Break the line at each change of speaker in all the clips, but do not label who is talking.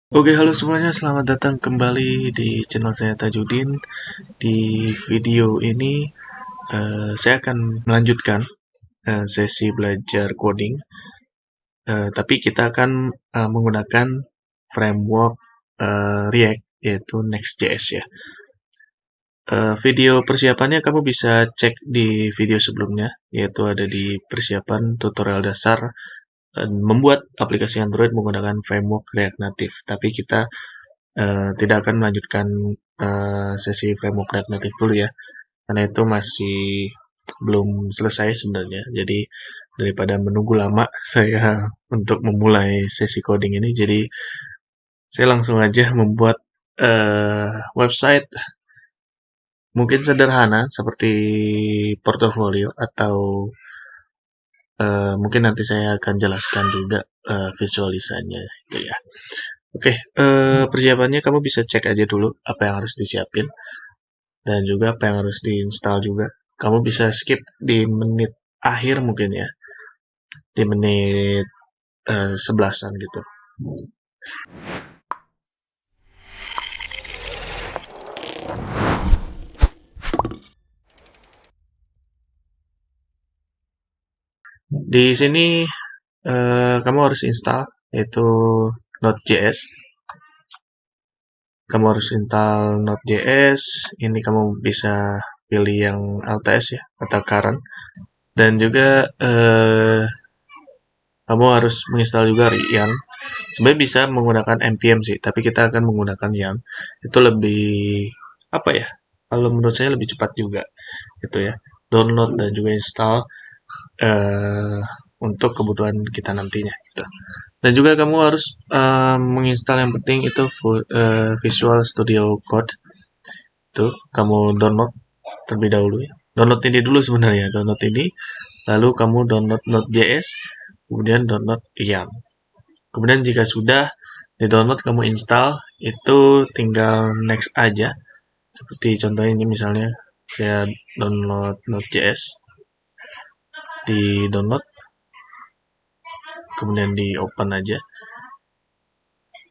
Oke, halo semuanya, selamat datang kembali di channel saya Tajudin. Di video ini saya akan melanjutkan sesi belajar coding, tapi kita akan menggunakan framework React, yaitu Next.js ya. Video persiapannya kamu bisa cek di video sebelumnya, yaitu ada di persiapan tutorial dasar membuat aplikasi Android menggunakan framework React Native. Tapi kita tidak akan melanjutkan sesi framework React Native dulu ya, karena itu masih belum selesai sebenarnya. Jadi daripada menunggu lama saya untuk memulai sesi coding ini, jadi saya langsung aja membuat website mungkin sederhana seperti portofolio, atau mungkin nanti saya akan jelaskan juga visualisasinya itu ya. Oke, persiapannya kamu bisa cek aja dulu apa yang harus disiapin dan juga apa yang harus diinstal juga. Kamu bisa skip di menit akhir mungkin ya, di menit 11-an gitu. Di sini kamu harus install yaitu Node.js. Kamu harus install Node.js. Ini kamu bisa pilih yang LTS ya, atau current. Dan juga kamu harus menginstal juga Yarn. Sebenarnya bisa menggunakan npm sih, tapi kita akan menggunakan Yarn. Itu lebih apa ya? Kalau menurut saya lebih cepat juga, gitu ya. Download dan juga install eh, untuk kebutuhan kita nantinya. Gitu. Dan juga kamu harus menginstal yang penting itu Visual Studio Code. Itu kamu download terlebih dahulu ya. Download ini dulu sebenarnya, download ini, lalu kamu download Node.js, kemudian download Yarn. Kemudian jika sudah di-download, kamu install, itu tinggal next aja. Seperti contohnya ini misalnya, saya download Node.js, di-download, kemudian di-open aja.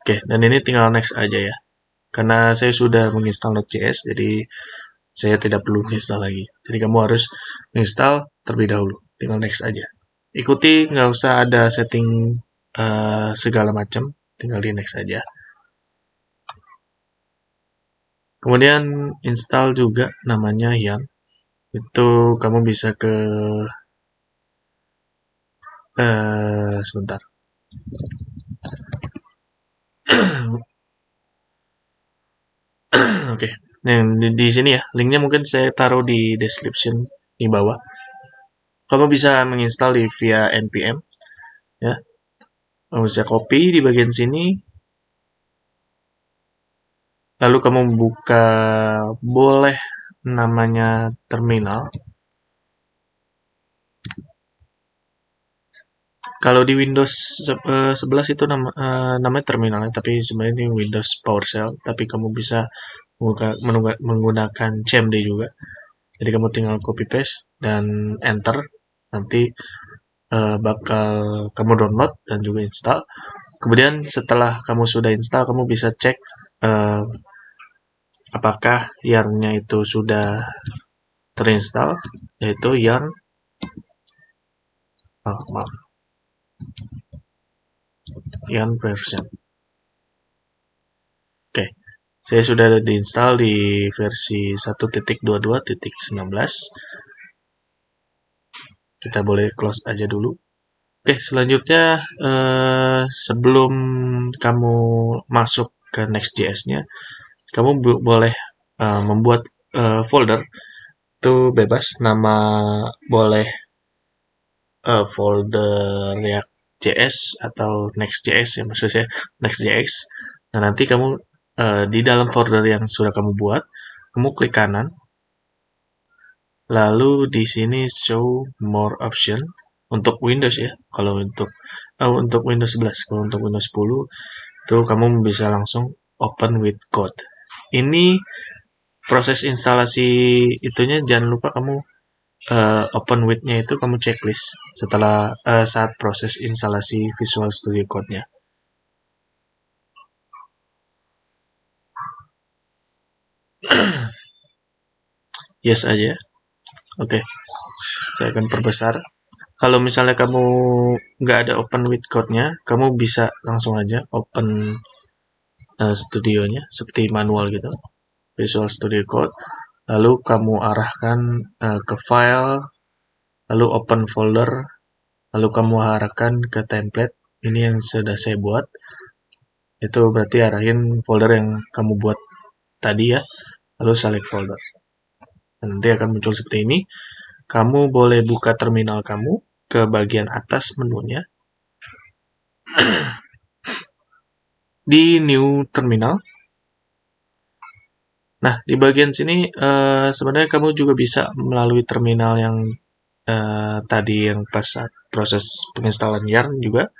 Oke, dan ini tinggal next aja ya. Karena saya sudah menginstal Node.js, jadi saya tidak perlu install lagi. Jadi kamu harus install terlebih dahulu, tinggal next aja. Ikuti, nggak usah ada setting segala macam, tinggal di next aja. Kemudian install juga namanya Yarn. Itu kamu bisa ke sebentar. Oke, yang di sini ya, linknya mungkin saya taruh di description di bawah. Kamu bisa menginstal via npm ya. Kamu bisa copy di bagian sini, lalu kamu buka, boleh namanya terminal. Kalau di Windows 11 itu namanya terminalnya, tapi sebenarnya ini Windows PowerShell. Tapi kamu bisa menggunakan CMD juga. Jadi kamu tinggal copy paste dan enter. Nanti bakal kamu download dan juga install. Kemudian setelah kamu sudah install, kamu bisa cek apakah yarn-nya itu sudah terinstall, yaitu yarn yarn version. Oke, saya sudah diinstal di versi 1.22.19. Kita boleh close aja dulu. Oke, selanjutnya sebelum kamu masuk ke Next.js-nya, kamu boleh membuat folder. Itu bebas, nama boleh folder React.js atau Next.js ya, maksud saya Next.js. Nah, nanti kamu di dalam folder yang sudah kamu buat, kamu klik kanan, lalu di sini show more option untuk Windows ya. Kalau untuk Windows 11, kalau untuk Windows 10 itu kamu bisa langsung open with code. Ini proses instalasi itunya jangan lupa kamu open with-nya itu kamu checklist setelah saat proses instalasi Visual Studio Code-nya. yes aja. Oke, saya akan perbesar. Kalau misalnya kamu nggak ada open with code-nya, kamu bisa langsung aja open studionya seperti manual gitu, Visual Studio Code. Lalu kamu arahkan ke file, lalu open folder, lalu kamu arahkan ke template. Ini yang sudah saya buat. Itu berarti arahin folder yang kamu buat tadi ya, lalu select folder. Dan nanti akan muncul seperti ini. Kamu boleh buka terminal kamu ke bagian atas menunya. Di new terminal. Nah, di bagian sini sebenarnya kamu juga bisa melalui terminal yang tadi yang pas saat proses penginstalan Yarn juga.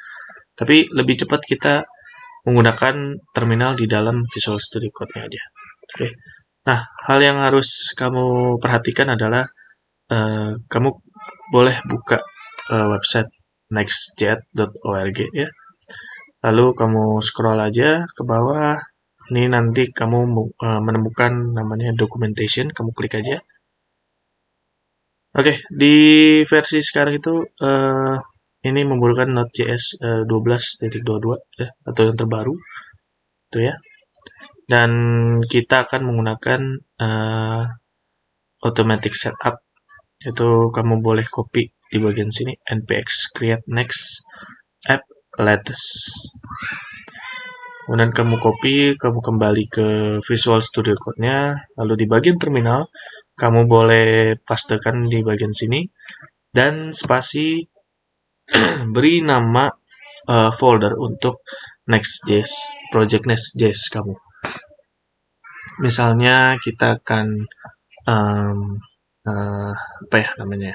Tapi lebih cepat kita menggunakan terminal di dalam Visual Studio Code-nya aja. Oke. Nah, hal yang harus kamu perhatikan adalah kamu boleh buka website nextjet.org ya. Lalu kamu scroll aja ke bawah. Ini nanti kamu menemukan namanya documentation, kamu klik aja. Oke, di versi sekarang itu ini membutuhkan Node.js 12.22 ya, atau yang terbaru itu ya. Dan kita akan menggunakan automatic setup, itu kamu boleh copy di bagian sini npx create next app latest. Kemudian kamu copy, kamu kembali ke Visual Studio Code-nya, lalu di bagian terminal kamu boleh pastekan di bagian sini dan spasi beri nama folder untuk Next.js, project Next.js kamu. Misalnya kita akan apa ya namanya,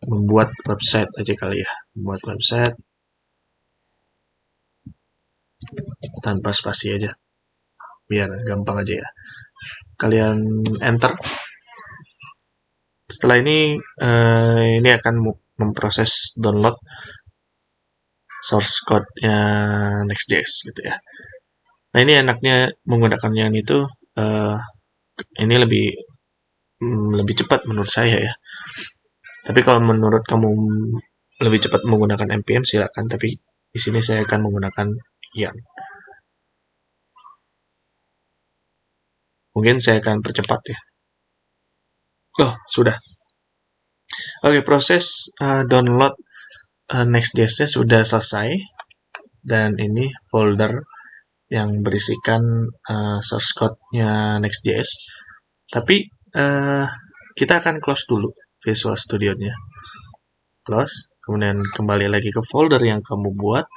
membuat website aja kali ya, membuat website tanpa spasi aja, biar gampang aja ya. Kalian enter. Setelah ini akan memproses download source code-nya Next.js gitu ya. Nah, ini enaknya menggunakan yang itu, ini lebih cepat menurut saya ya. Tapi kalau menurut kamu lebih cepat menggunakan npm silakan, tapi di sini saya akan menggunakan Yarn. Mungkin saya akan percepat ya. Oh, sudah. Oke, proses download Next.js-nya sudah selesai. Dan ini folder yang berisikan source code-nya Next.js. Tapi kita akan close dulu Visual Studio-nya. Close. Kemudian kembali lagi ke folder yang kamu buat.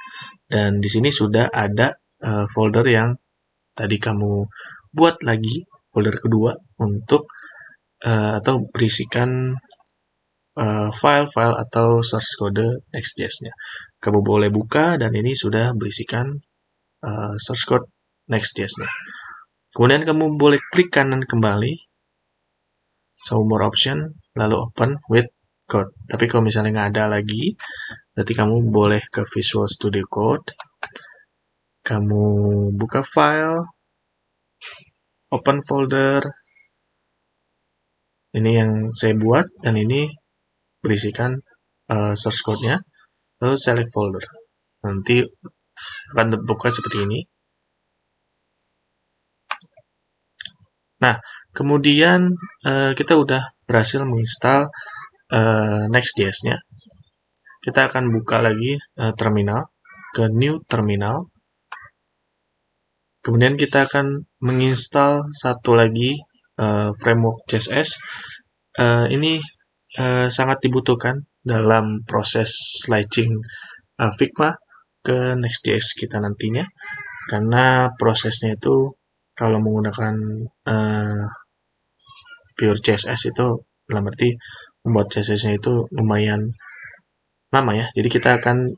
Dan di sini sudah ada folder yang tadi kamu buat lagi, folder kedua untuk atau berisikan file-file atau source code Next.js-nya. Kamu boleh buka dan ini sudah berisikan source code Next.js-nya. Kemudian kamu boleh klik kanan kembali, show more option, lalu open with code. Tapi kalau misalnya nggak ada lagi, berarti kamu boleh ke Visual Studio Code, kamu buka file, open folder, ini yang saya buat, dan ini berisikan source code-nya, lalu select folder. Nanti akan terbuka seperti ini. Nah, kemudian kita udah berhasil menginstal Next.js-nya. Kita akan buka lagi terminal, ke new terminal. Kemudian kita akan menginstal satu lagi framework CSS. Ini sangat dibutuhkan dalam proses slicing Figma ke Next.js kita nantinya, karena prosesnya itu kalau menggunakan pure CSS itu dalam arti membuat CSS-nya itu lumayan lama ya. Jadi kita akan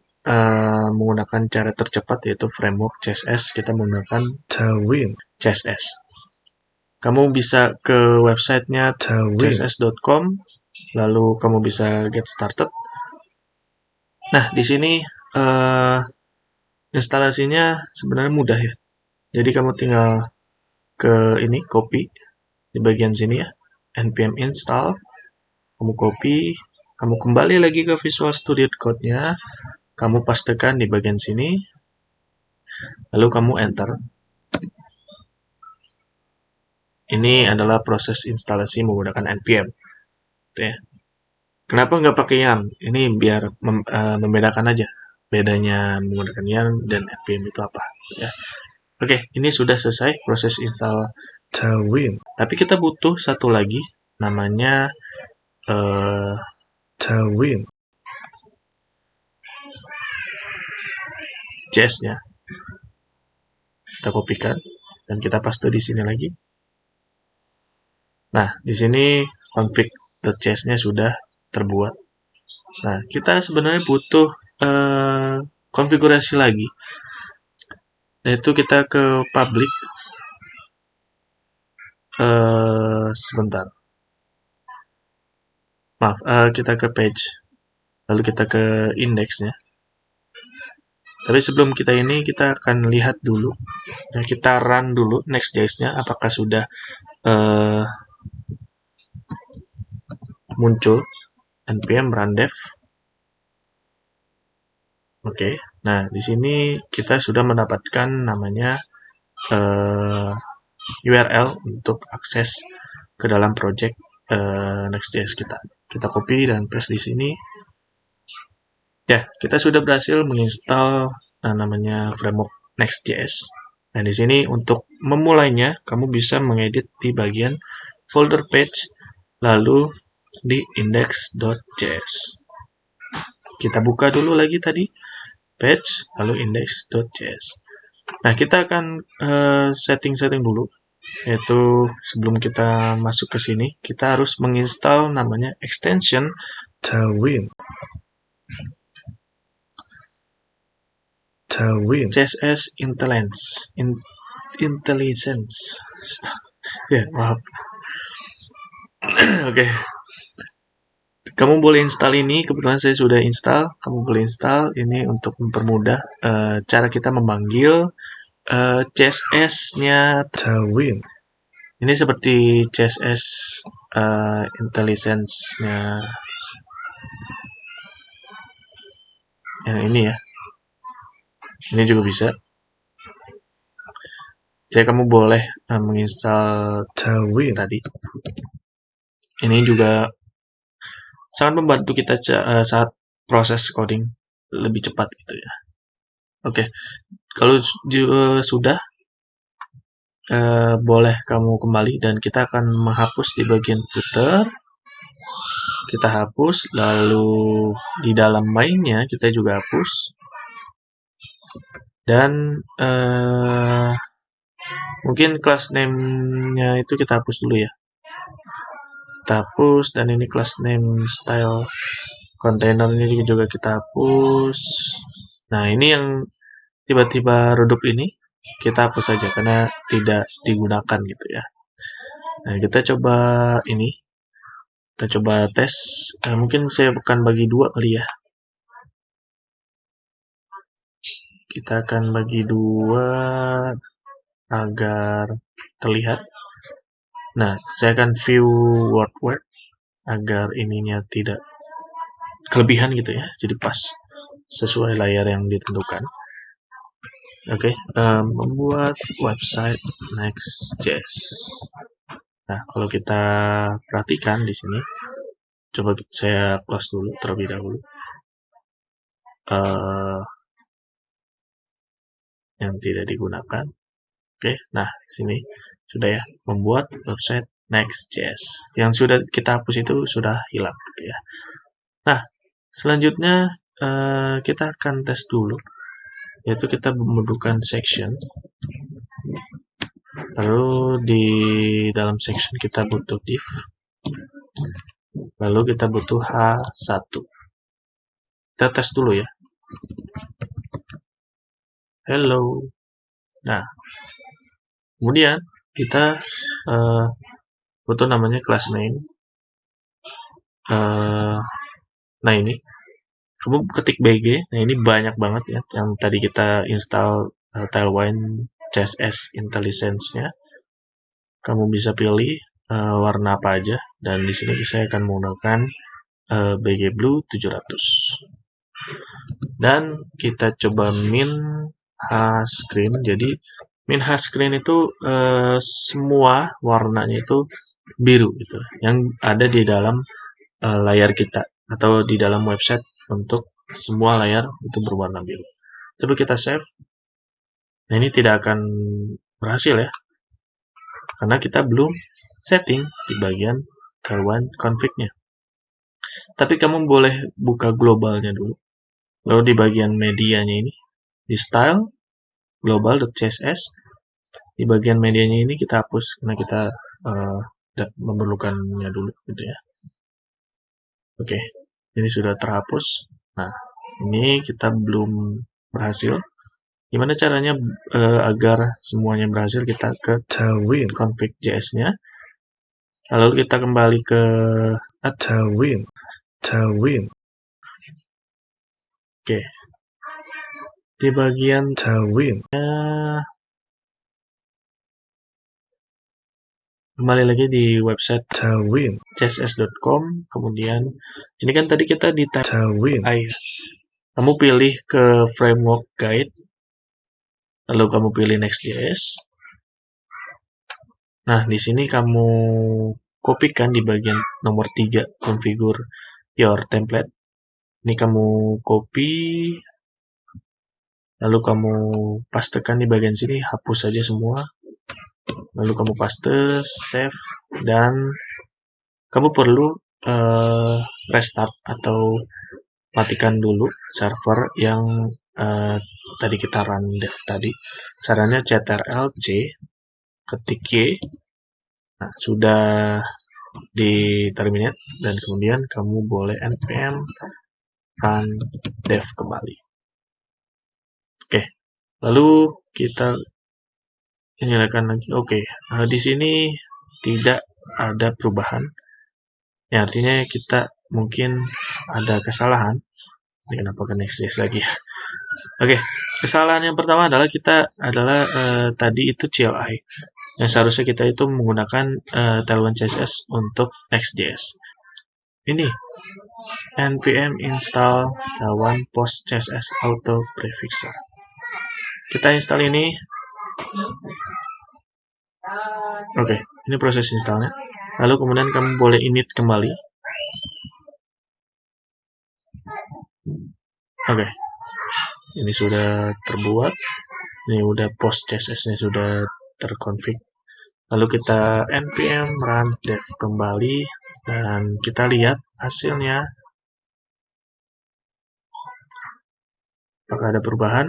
menggunakan cara tercepat, yaitu framework CSS. Kita menggunakan Tailwind CSS. Kamu bisa ke websitenya css.com, lalu kamu bisa get started. Nah, di sini instalasinya sebenarnya mudah ya. Jadi kamu tinggal ke ini, copy di bagian sini ya. npm install, kamu copy, kamu kembali lagi ke Visual Studio Code-nya, kamu pastekan di bagian sini, lalu kamu enter. Ini adalah proses instalasi menggunakan npm. Ya. Kenapa nggak pakai yarn? Ini biar membedakan aja bedanya menggunakan yarn dan npm itu apa. Ya. Oke, ini sudah selesai proses install Tailwind. Tapi kita butuh satu lagi, namanya Tailwind. JS-nya kita kopikan dan kita paste di sini lagi. Nah, di sini config.js-nya sudah terbuat. Nah, kita sebenarnya butuh konfigurasi lagi, yaitu kita ke public. Sebentar. Maaf, kita ke page, lalu kita ke index-nya. Tapi sebelum kita ini, kita akan lihat dulu. Nah, kita run dulu Next.js-nya, apakah sudah muncul npm run dev. Oke, nah di sini kita sudah mendapatkan namanya URL untuk akses ke dalam project Next.js kita. Kita copy dan paste di sini. Ya, kita sudah berhasil menginstal namanya framework Next.js. Nah, di sini untuk memulainya, kamu bisa mengedit di bagian folder page, lalu di index.js. Kita buka dulu lagi tadi page, lalu index.js. Nah, kita akan setting-setting dulu, yaitu sebelum kita masuk ke sini, kita harus menginstal namanya extension Tailwind. CSS Intelligence. Ya, maaf. Oke. Kamu boleh install ini, kebetulan saya sudah install. Kamu boleh install ini untuk mempermudah cara kita memanggil CSS-nya Tailwind. Ini seperti CSS Intelligence-nya yang ini ya. Ini juga bisa. Jadi kamu boleh menginstal Tailwind tadi. Ini juga sangat membantu kita saat proses coding lebih cepat gitu ya. Oke, kalau sudah boleh kamu kembali dan kita akan menghapus di bagian footer. Kita hapus, lalu di dalam main-nya kita juga hapus. Dan mungkin class name-nya itu kita hapus dulu ya. Kita hapus, dan ini class name style container ini juga kita hapus. Nah, ini yang tiba-tiba redup ini kita hapus saja karena tidak digunakan gitu ya. Nah, kita coba ini. Kita coba tes. Mungkin saya akan bagi dua kali ya. Kita akan bagi dua agar terlihat. Nah, saya akan view word agar ininya tidak kelebihan gitu ya. Jadi pas sesuai layar yang ditentukan. Oke, membuat website Next.js. Nah, kalau kita perhatikan di sini, coba saya close dulu terlebih dahulu. Yang tidak digunakan. Oke, nah sini sudah ya, membuat website Next.js. Yang sudah kita hapus itu sudah hilang gitu ya. Nah, selanjutnya kita akan tes dulu, yaitu kita membutuhkan section. Lalu di dalam section kita butuh div. Lalu kita butuh H1. Kita tes dulu ya. Hello. Nah, kemudian kita butuh namanya class name. Nah, ini kamu ketik BG. Nah, ini banyak banget ya yang tadi kita install Tailwind CSS Intelligence-nya. Kamu bisa pilih warna apa aja, dan di sini saya akan menggunakan BG Blue 700. Dan kita coba min screen. Jadi min screen itu semua warnanya itu biru gitu, yang ada di dalam layar kita atau di dalam website. Untuk semua layar itu berwarna biru. Coba kita save. Nah, ini tidak akan berhasil ya, karena kita belum setting di bagian Tailwind config-nya. Tapi kamu boleh buka globalnya dulu. Lalu di bagian medianya ini, di style, global.css, di bagian medianya ini kita hapus, karena kita tidak memerlukannya dulu gitu ya. Oke, ini sudah terhapus. Nah, ini kita belum berhasil. Gimana caranya agar semuanya berhasil? Kita ke Tailwind config.js-nya. Lalu kita kembali ke Tailwind. Oke. Di bagian Tailwind, kembali lagi di website Tailwind, css.com. Kemudian, ini kan tadi kita di Tailwind. Kamu pilih ke framework guide. Lalu kamu pilih Next.js. Nah, di sini kamu kopikan di bagian nomor 3, configure your template. Ini kamu copy, lalu kamu pastekan di bagian sini, hapus saja semua. Lalu kamu paste, save, dan kamu perlu restart atau matikan dulu server yang tadi kita run dev tadi. Caranya ctrl-c, ketik Y. Nah, sudah di terminate, dan kemudian kamu boleh npm run dev kembali. Oke, lalu kita nyalakan lagi. Oke, di sini tidak ada perubahan. Ya, artinya kita mungkin ada kesalahan. Kenapa ke Next.js lagi ya? Oke, kesalahan yang pertama adalah tadi itu CLI. Yang seharusnya kita itu menggunakan Tailwind CSS untuk Next.js. Ini npm install Tailwind post CSS auto prefixer. Kita install ini. Oke, ini proses installnya. Lalu kemudian kamu boleh init kembali. Oke, ini sudah terbuat. Ini udah post CSS-nya sudah terkonfig. Lalu kita npm run dev kembali, dan kita lihat hasilnya. Apakah ada perubahan?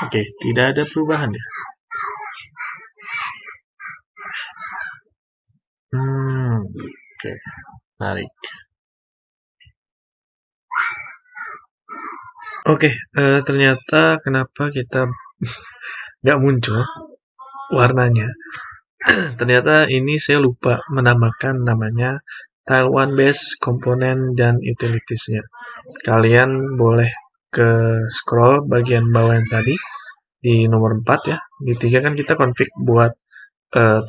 Oke, tidak ada perubahan ya. Oke, menarik. Oke, ternyata kenapa kita nggak muncul warnanya. Ternyata ini saya lupa menambahkan namanya Tailwind base komponen dan utilities-nya. Kalian boleh ke scroll bagian bawah yang tadi di nomor 4 ya. Di 3 kan kita config buat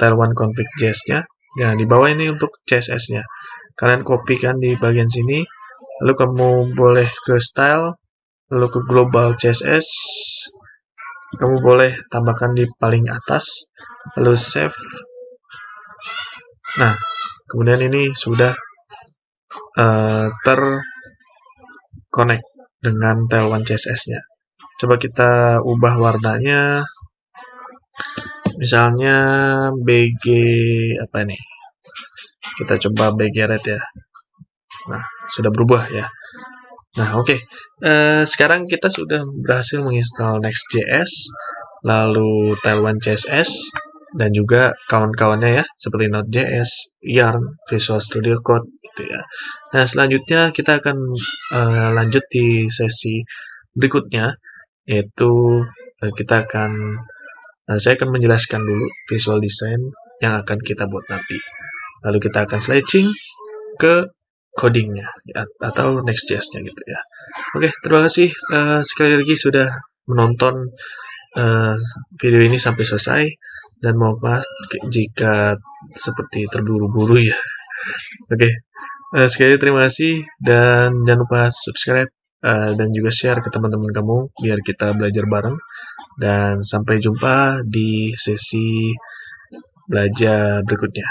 Tailwind config JS-nya. Nah, di bawah ini untuk CSS-nya. Kalian kopikan di bagian sini. Lalu kamu boleh ke style, lalu ke global CSS. Kamu boleh tambahkan di paling atas, lalu save. Nah, kemudian ini sudah terconnect dengan Tailwind CSS-nya. Coba kita ubah warnanya. Misalnya BG apa ini? Kita coba BG red ya. Nah, sudah berubah ya. Nah, oke. Sekarang kita sudah berhasil menginstal Next.js, lalu Tailwind CSS, dan juga kawan-kawannya ya, seperti Node.js, Yarn, Visual Studio Code gitu ya. Nah, selanjutnya kita akan lanjut di sesi berikutnya, yaitu saya akan menjelaskan dulu visual design yang akan kita buat nanti. Lalu kita akan switching ke codingnya ya, atau Next.js-nya gitu ya. Oke, terima kasih sekali lagi sudah menonton eh, video ini sampai selesai, dan mohon maaf jika seperti terburu-buru ya. Oke, sekali lagi terima kasih, dan jangan lupa subscribe dan juga share ke teman-teman kamu biar kita belajar bareng, dan sampai jumpa di sesi belajar berikutnya.